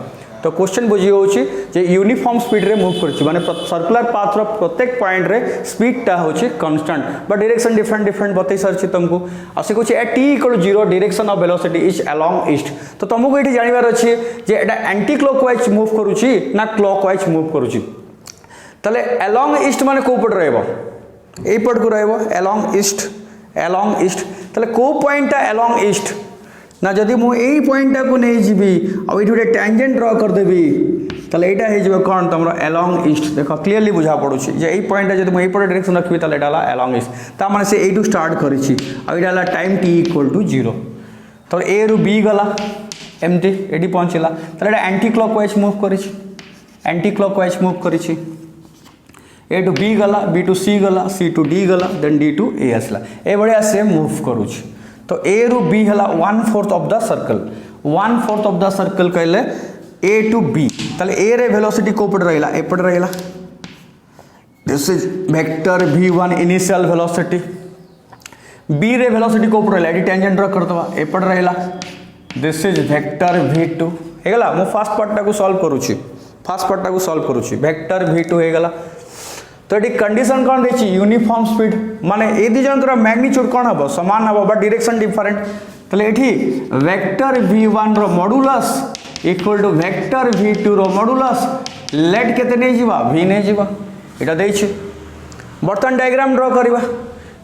तो क्वेश्चन बुझी होची जे यूनिफॉर्म स्पीड रे मूव करछि माने सर्कुलर पाथ रो प्रत्येक पॉइंट रे स्पीड टा होची कांस्टेंट बट डायरेक्शन डिफरेंट बतई सरछि तुमको आसे कुछ at t = 0 direction of velocity is along east तो तुमको एठी जानिबार अछि जे एटा एंटी क्लॉकवाइज मूव करूछि ना क्लॉकवाइज मूव करूछि तले अलोंग ईस्ट माने को पट रहबो ए पट को रहबो अलोंग ईस्ट तले को पॉइंट अलोंग ईस्ट ना जदि मु एई पॉइंट को नै जीबी आ एठी गोटे टेंजेंट ड्रा कर देबी तले एटा हे जेबो कोन तमरो अलोंग ईस्ट देखो क्लियरली बुझा पडुछि जे एई पॉइंट जदि मु एई पट डायरेक्शन रखबी तले एटा ला अलोंग ईस्ट ता माने से एटू स्टार्ट करिछि आ एटा ला टाइम t = 0 तो ए रु b गला एमटी एटी पहुंचला तले एटा एंटी क्लॉकवाइज मूव करिछि ए टू b गला b टू c गला c टू d गला देन d टू a आसला ए बढिया से मूव करूछि तो ए रु b हला 1/4 ऑफ द सर्कल कहले a टू b तले a रे वेलोसिटी को पड़ रहला ए पड़ रहला this is vector v1 initial velocity b रे वेलोसिटी को पड़ रहला एडी टेंजेंट ड्रा कर दवा ए पड़ रहला दिस इज वेक्टर v2 हेगला मु फर्स्ट पार्ट को सॉल्व करूची वेक्टर v2 हेगला तो ये कंडीशन कौन देखी यूनिफॉर्म स्पीड माने ए दी जनकर मैग्नीट्यूड कौन हम समान हम बट डायरेक्शन डिफरेंट तले एठी वेक्टर v1 रो modulus equal to vector v2 रो मॉड्यूलस लेट केते नै जीवा v नै जीवा एटा देइ छी बर्तन डायग्राम ड्रा करबा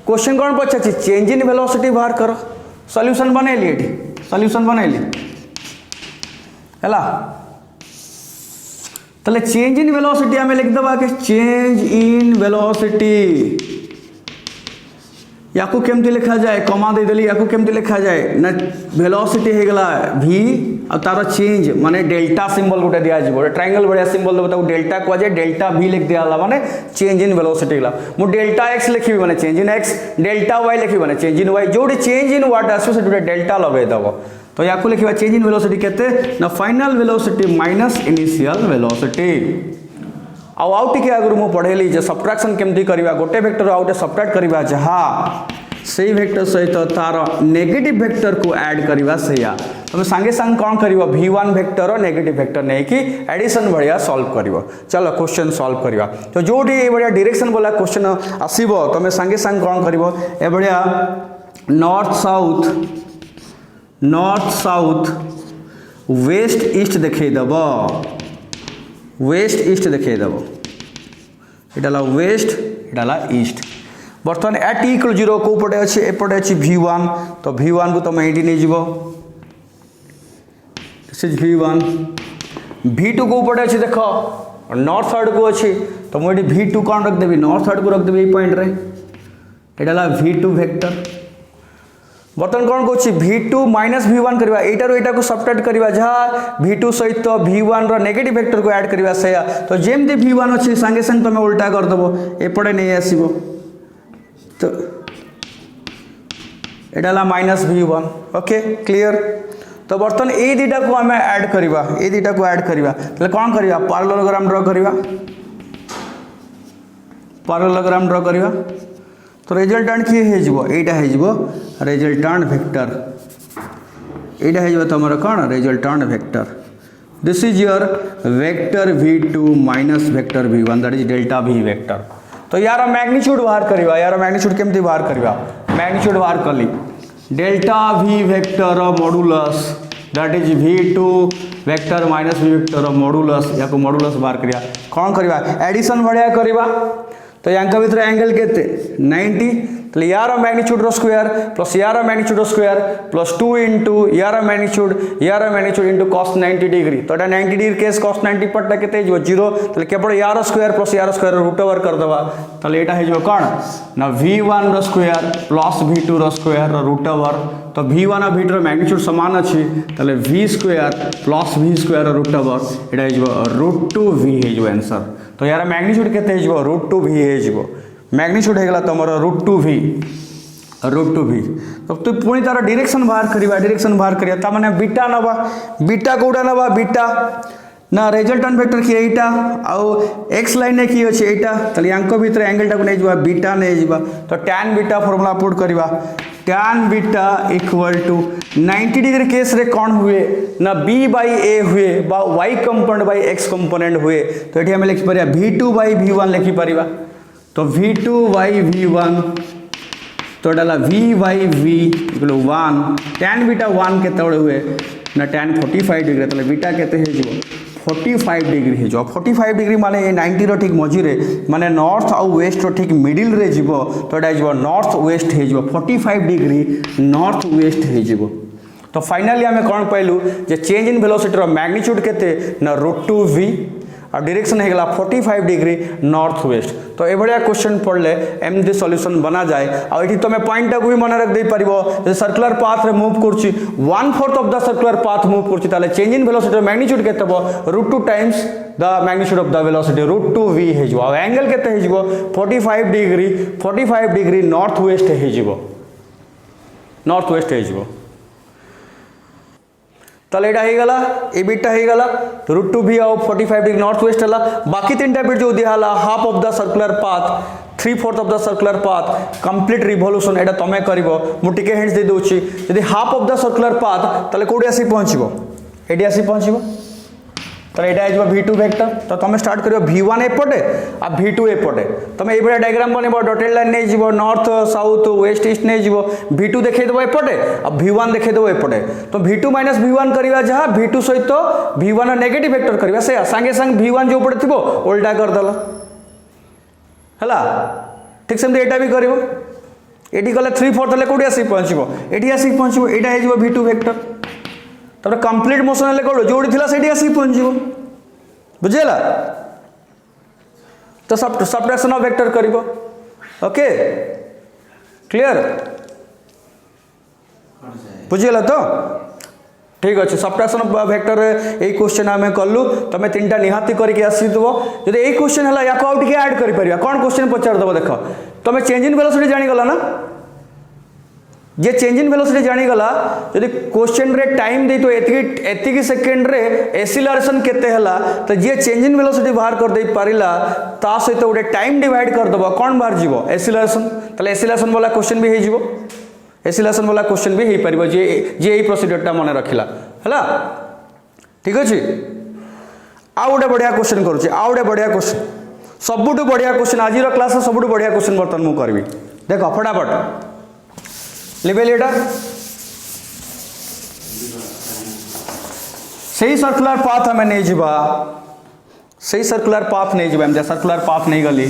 क्वेश्चन कौन पछाछि चेंज इन वेलोसिटी बाहर करो सॉल्यूशन बनैली एठी सॉल्यूशन बनैली हला तले चेंज इन वेलोसिटी हमें लिख दबा के चेंज इन वेलोसिटी याकू केमती लिखा जाए कमा दे देली याकू केमती लिखा जाए ना वेलोसिटी हे गला v आ तार चेंज माने डेल्टा सिंबल गोटे दिया जिवो ट्रायंगल बढ़िया सिंबल देबो त डेल्टा को जाए डेल्टा v लिख दियाला माने चेंज इन वेलोसिटी गला मु डेल्टा x लिखबी माने change in x delta y लिखबी माने चेंज इन y जोडी चेंज इन व्हाट आसो से डेल्टा लगे दबो तो याकू लिखबा चेंज इन वेलोसिटी केते ना final velocity minus initial velocity आउ टिके आगु मु पढेली जे सब्ट्रैक्शन केमती करबा गोटे वेक्टर आउटे सब्ट्रैक्ट करबा जहा सेही वेक्टर सहित तार नेगेटिव वेक्टर को ऐड करबा सया तुम संगे संग कोन करबो v1 वेक्टर और नेगेटिव वेक्टर नै कि एडिशन बढ़िया सॉल्व करबो चलो क्वेश्चन सॉल्व करबा तो जोडी ए बढ़िया डायरेक्शन वाला क्वेश्चन आसीबो तुम संगे संग कोन करबो ए बढ़िया नॉर्थ साउथ वेस्ट ईस्ट देखे दबो वेस्ट ईस्ट देखे दबो एटाला वेस्ट एटाला ईस्ट बर्तमान एट = 0 को पटे अछि एपटे अछि v1 तो v1 को तुम एडी नै जिवो दिस इज v1 v2 को पटे अछि देखो नॉर्थ साइड को अछि तो मु एडी v2 कोन रख देबी नॉर्थ साइड को रख देबी ए पॉइंट रे एटाला v2 वेक्टर बर्तन कौन कौची v2 माइनस v1 करवा एटा रो एटा को सब्ट्रैक्ट करवा जहा v2 सहित v1 रो नेगेटिव वेक्टर को ऐड करवा सया तो जेमते v1 अछि संगे संग तमे उल्टा कर दबो एपडे नै आसीबो तो एटाला माइनस v1 ओके क्लियर तो बर्तन ए दीटा को हमें ऐड करवा तले कौन करवा पैरेललोग्राम ड्रा करवा तो रिजल्टेंट किए हे जिवो एटा हे जिवो रिजल्टेंट वेक्टर एटा हे जिवो तमरो कोन resultant vector this is your vector v2 minus vector v1 that is delta v vector तो यार मैग्नीट्यूड बाहर करवा यार मैग्नीट्यूड केमती बाहर करवा मैग्नीट्यूड बाहर करली delta v vector modulus that is v2 vector minus v vector modulus या को मॉड्यूलस बाहर करिया कोन करवा एडिशन बढ़िया करवा तो यांका भीतर एंगल केते 90 तले यार मैग्नीट्यूड रो स्क्वायर प्लस यार मैग्नीट्यूड रो स्क्वायर प्लस 2 इनटू यार मैग्नीट्यूड इनटू cos 90 डिग्री तो एटा 90 डिग्री केस cos 90 पट्टा केते जो 0 तले केवल यार स्क्वायर प्लस यार स्क्वायर रूट ओवर कर दबा तले एटा हे जो कोन ना v1 रो स्क्वायर प्लस v2 रो स्क्वायर रो रूट ओवर तो v1 और v2 रो मैग्नीट्यूड समान अछि तले v square plus v square रो रूट ओवर एटा हे जो √2v हे जो आंसर तो यार मैग्नीट्यूड केते हे जो √2v हे जो मैग्नीट्यूड हेगला तमरो √2v रूट टू भी तो तु पुणी तार डायरेक्शन बाहर करिया माने बीटा नवा बीटा कोडा नवा बीटा ना रिजल्टेंट वेक्टर कि एटा आउ एक्स लाइन ने कि अछि एटा तले यांको भीतर एंगल टा को नै जबा बीटा नै जबा तो tan बीटा फार्मूला पुट करबा tan beta equal to 90 degree case रे कोन हुए ना b बाय a हुए बा y component by x component हुए तो एठी हम लिखि परिया v2 बाय v1 लिखि परिबा तो v2 बाय v1 तो डाला v by v equal 1 tan beta 1 केते हुए ना tan 45 डिग्री तले बीटा केते हे जबो 45 डिग्री है जो 45 डिग्री माने 90 रो ठीक मझिरे माने नॉर्थ आउ वेस्ट रो ठीक मिडिल रे जीवो तो एटा जीवो नॉर्थ वेस्ट हे जीवो 45 डिग्री नॉर्थ वेस्ट हे जीवो तो फाइनली हमें कोन पाइलु जे चेंज इन वेलोसिटी रो मैग्नीट्यूड केते ना √2v और डायरेक्शन है 45 डिग्री नॉर्थ वेस्ट तो ए बढ़िया क्वेश्चन पढ़ले एमदी सॉल्यूशन बना जाए और एठी तमे पॉइंट को भी मन रख दे परिबो जे सर्कुलर पाथ रे मूव करछि 1/4 of the circular path move करछि ताले चेंज इन वेलोसिटी मैग्नीट्यूड केते हो √2 times the magnitude of the velocity √2v हे जो एंगल केते हे जो 45 डिग्री नॉर्थ वेस्ट हे जो ताले एटा हे गला ए बीटा हे गला √2v और 45 डिग्री नॉर्थ वेस्ट हला बाकी तीनटा बिट जो दिहाला half of the circular path 3/4 of the circular path complete revolution एटा तमे करिवो मु टिके हिंट्स दे दोछि यदि half of the circular path ताले कोडी आसी पहुंचबो एडी आसी पहुंचबो ताले एटा आइबो v2 वेक्टर तो तमे स्टार्ट करियो v1 एपटे आ v2 एपटे तमे ए बडा डायग्राम बनेबो डॉटेड लाइन नै जीवो नॉर्थ साउथ वेस्ट ईस्ट नै जीवो v2 देखै देबो एपटे आ v1 देखै देबो एपटे तो v2 - v1 करिवा जहा v2 सहित v1 नेगेटिव वेक्टर करिवा से संगे संग v1 जो पड़े थिबो उल्टा कर दला हला ठीक सेम एटा भी करिवो एटी गले 3/4 तले कोडी आसी पहुंचबो एटी आसी पहुंचबो एटा हे जीवो v2 वेक्टर तब कंप्लीट मोशन ले कोड जोड़ी थिला सेठी आसी पहुंचबो बुझेला तो सब्ट्रैक्शन ऑफ वेक्टर करिवो ओके क्लियर बुझेला तो ठीक अच्छे सब्ट्रैक्शन ऑफ वेक्टर ए क्वेश्चन आमे करलु तमे तीनटा निहाती करके आसी दबो जदि ए क्वेश्चन हला या को आउट के ऐड करि परिया कोन क्वेश्चन पचार दबो देखो तमे चेंज इन वेलोसिटी जानि गला ना जे चेंज इन वेलोसिटी जानि गला यदि क्वेश्चन रे टाइम दे तो एतिकी सेकंड रे एक्सीलरेशन केते हला तो जे चेंज इन वेलोसिटी बाहर कर दे पारिला ता सहित उडे टाइम डिवाइड कर दबो कोन बाहर जीवो एक्सीलरेशन तले एक्सीलरेशन वाला क्वेश्चन भी हे जीवो एक्सीलरेशन वाला क्वेश्चन भी हे परिबो जे ए प्रोसीजर टा मन रखिला हला ठीक अछि आ उडे बढ़िया क्वेश्चन करूची आ उडे बढ़िया क्वेश्चन सबुटु बढ़िया क्वेश्चन आज रो क्लास सबुटु बढ़िया क्वेश्चन बर्तन मु करबी देखो फटाफट लेवल एटा सही सर्कुलर पाथ हमें नहीं जीवा सही सर्कुलर पाथ नहीं जीवा हम सर्कुलर पाथ नहीं गली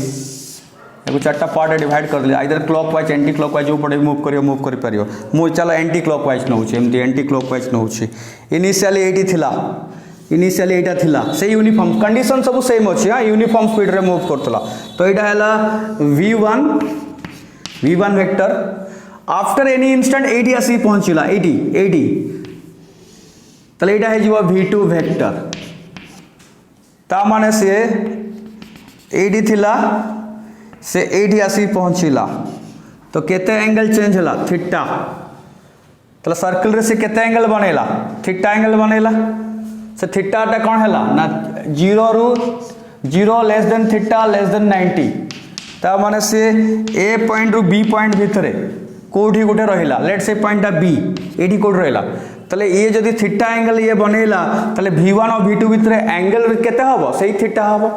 एगो चारटा पार्ट डिवाइड कर दिले आइदर क्लॉकवाइज एंटी क्लॉकवाइज जो पड़े मूव करि परियो मु चला एंटी क्लॉकवाइज न होची एमती एंटी क्लॉकवाइज न होची इनिशियली एटी थिला से यूनिफॉर्म कंडीशन सब सेम अछि हां यूनिफॉर्म स्पीड रे मूव करतला तो एटा हला v1 vector after any instant 80 आसी पहुंचला 80 तले एटा हे जीवा v2 वेक्टर ता माने से 80 थिला से 80 आसी पहुंचला तो केते एंगल चेंज हला थीटा तले सर्कल रे से केते एंगल बनेला थीटा एंगल बनेला से थीटा टा कोन हला ना 0 रु 0 less than theta less than 90 ता माने से ए पॉइंट रु बी पॉइंट भितरे कोठी गोटे रहिला लेट से पॉइंट बी एडी कोड रहिला तले ये जदी थीटा एंगल ये बनेला तले v1 और v2 भितरे एंगल केते हबो सही थीटा हबो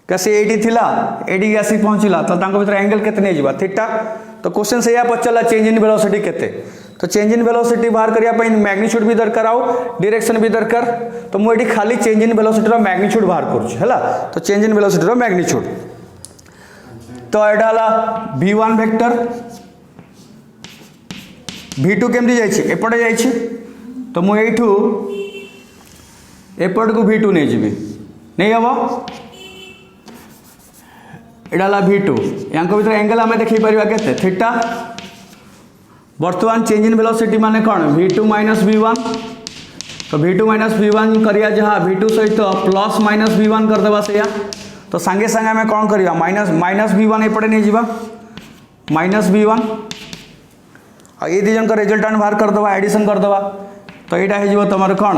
कैसे 80 थिला 80 आसी पहुंचला तो तांको भितरे एंगल केते नै जीवा थीटा तो क्वेश्चन से या पचला चेंज इन वेलोसिटी केते तो चेंज इन वेलोसिटी बाहर करिया पई मैग्नीट्यूड भी दरकार आउ डायरेक्शन भी दरकार तो मु एडी खाली चेंज इन वेलोसिटी रो मैग्नीट्यूड बाहर करूछ हला तो चेंज इन वेलोसिटी रो मैग्नीट्यूड तो एडाला v1 वेक्टर v2 केमती जाइछि एपटे जाइछि तो मु एठू एपट को v2 नै जिबी नै हबो एडाला v2 यांको भीतर एंगल हमें देखि परिबा केते थीटा वर्तमान चेंज इन वेलोसिटी माने कोन v2 - v1 तो v2 - v1 करिया जहा v2 सहित प्लस माइनस v1 कर देबा सेया तो संगे संगे हमें कोन करिया माइनस v1 एपटे नै जिबा -v1 ये दी जन का रिजल्टांट बाहर करदे एडिशन करदे तो यहाँ हो तुम कौन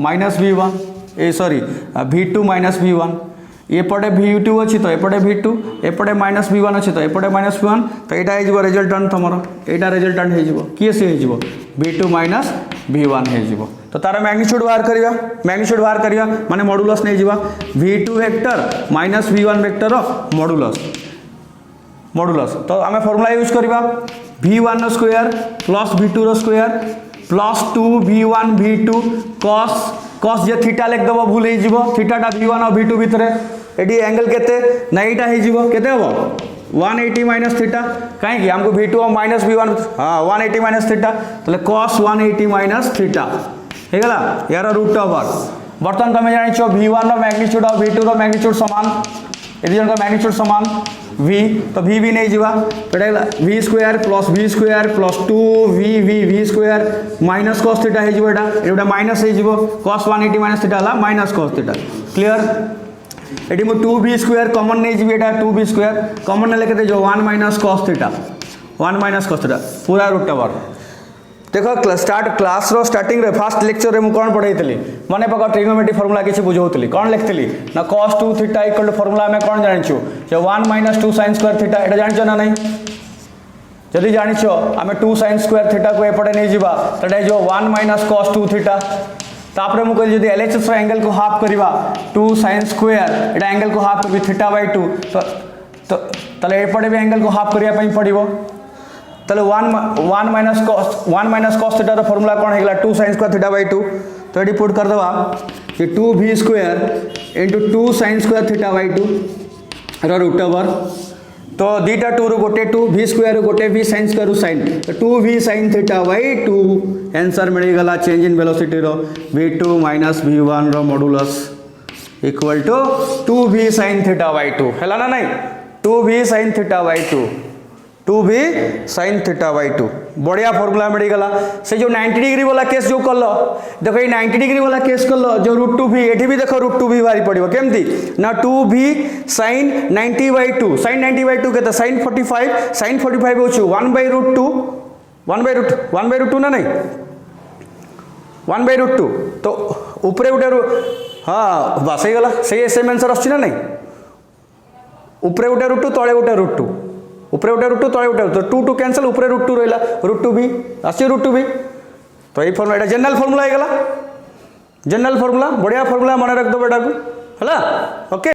-V1 ए सॉरी V2 -V1 एपटे V2 अच्छी तो एपटे V2 एपटे -V1 अच्छी तो एपटे -V1 तो यहाँ हो रिजल्टांट तुम यहाँ रिजल्टांट हो किए सी हो V2 -V1 हो तो तार मैग्नीट्यूड बाहर करवा मैग्नीट्यूड बाहर करवा माने मॉडुलस नहीं जावा V2 vector -V1 vector modulus modulus तो आम फॉर्मूला यूज करवा V1 square plus V2 square plus 2V1 V2 cos जे थीटा लिखदेव भूल हो थीटाटा V1 और V2 भितर ये एंगल केते ना यहाँ होते हम 180 माइनस थीटा कहीं आमको V2 और -V1 हाँ 180 माइनस थीटा तो कॉस 180 माइनस थीटा होगला यार रूट ओवर बर्तमान तुम जान V1 मैग्नीट्यूड और V2 मैग्नीट्यूड सामान ये जन का मैग्नीट्यूड सामान V तो V नहीं जावा तो V square plus 2V square minus cos theta हो माइनस हो कॉस 180 माइनस थीटा है माइनस कॉस थीटा क्लियर ये मुझे 2V स्क्वायर कॉमन नहीं जी 2V स्क्वायर कॉमन ने लेके जो 1 माइनस कॉस थीटा पूरा रूट ओवर देख स्टार्ट क्लास रो स्टार्टिंग रे फर्स्ट लेक्चर रे मु कौन पढ़ाई मन पका ट्रिग्नोमेट्री फॉर्मूला किसी बुझाऊली कौन लिखी ना cos 2 theta equal to formula आम कौन जानिछु जो 1 माइनस 2 sin स्क्वायर थीटा ये जानिछ ना नहीं जदि जानिछ आम 2 sin स्क्वायर थीटा को एपटे नहीं जीवा तो जो 1 माइनस cos 2 थीटा तापर मुझे कहली जब एलएचएस एंगल को हाफ करवा 2 sin स्क्वायर ये एंगल को हाफ कर θ/2 तो एपटे भी एंगल को हाफ करने पड़ो ताले 1 माइनस कॉस थीटा फॉर्मूला कौन होगा 2 sin स्क्वायर θ/2 तो ये पुट कर दवा ये 2V square into 2 sin square θ/2 root over तो दीटा 2 रु गोटे 2 V स्क्वायर गोटे V sin स्क्वायर sin तो 2V sin θ/2 आंसर मिलगला चेंज इन वेलोसिटी रो V2 -V1 रो modulus equal to 2V sin θ/2 है ना नहीं 2V sin θ/2 2V sin θ/2 बढ़िया फॉर्मूला मिलगला से जो 90 डिग्री वाला केस जो कल देखो ये 90 डिग्री वाला केस कल जो √2V ये भी देखो √2V बाहरी पड़ो केमती ना 2V sin 90/2 sin 90/2 के sin 45 हो 1/√2 ना नहीं 1/√2 तो ऊपर गोटे हाँ बस गला से सेम आंसर आस ना नहीं ऊपर गोटे √2 तले गोटे √2 ऊपर गोटे √2 तले गोटे तो 2 कैंसल ऊपर √2 रहा √2V आस √2V तो ये फॉर्मूला जनरल फॉर्मूला होगा जनरल फॉर्मूला बढ़िया फॉर्मूला मन रखदे बेटा को है ओके।